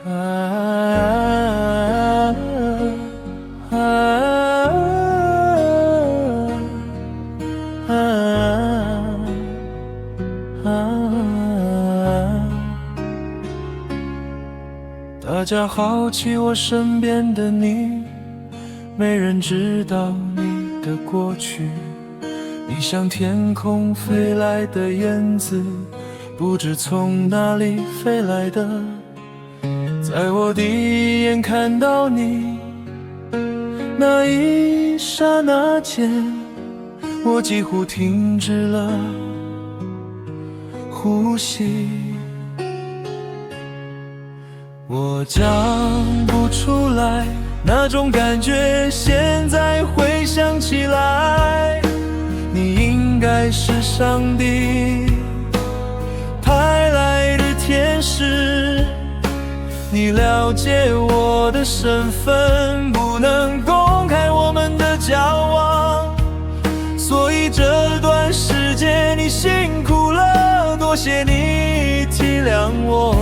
大家好奇我身边的你，没人知道你的过去。你像天空飞来的燕子，不知从哪里飞来的。在我第一眼看到你那一刹那间，我几乎停止了呼吸。我讲不出来那种感觉，现在回想起来，你应该是上帝派来的天使。你了解我的身份，不能公开我们的交往，所以这段时间你辛苦了，多谢你体谅我，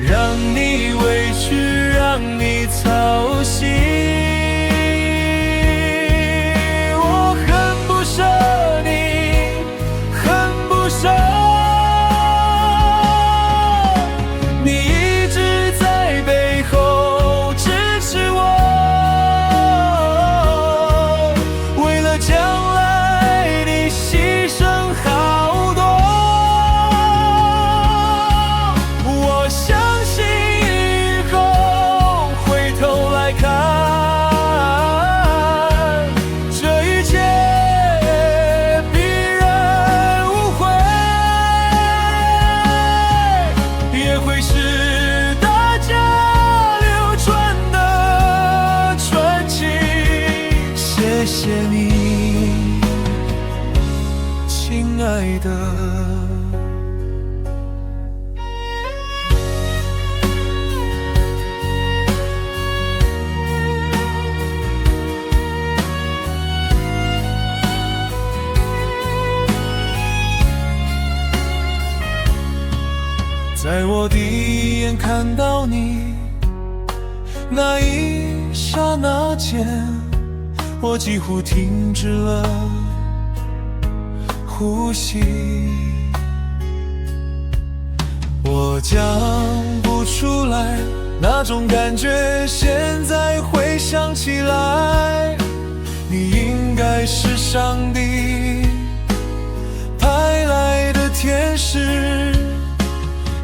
让你委屈，让你操心。我很不舍你，很不舍。你一直在背后支持我，为了将来你牺牲好多。我相信以后回头来看，这一切必然无悔，也会是大家流传的传奇。谢谢你，亲爱的。在我第一眼看到你那一刹那间，我几乎停止了呼吸。我讲不出来那种感觉，现在回想起来，你应该是上帝派来的天使。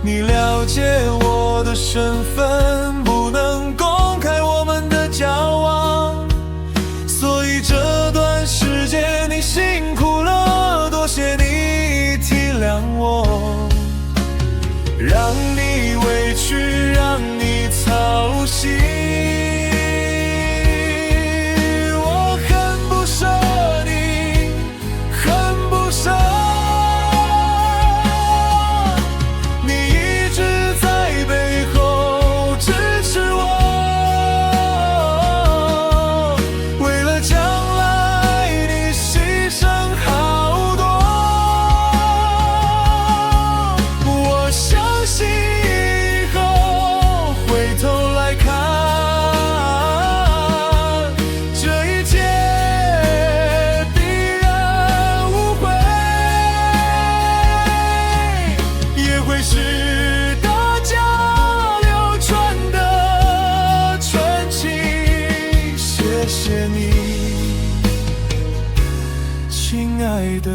你了解我的身份，不能公开我们的交往，所以这段时间你辛苦了，多谢你体谅我，让你委屈，让你操心。我很不舍你，很不舍。是大家流传的传奇。谢谢你，亲爱的。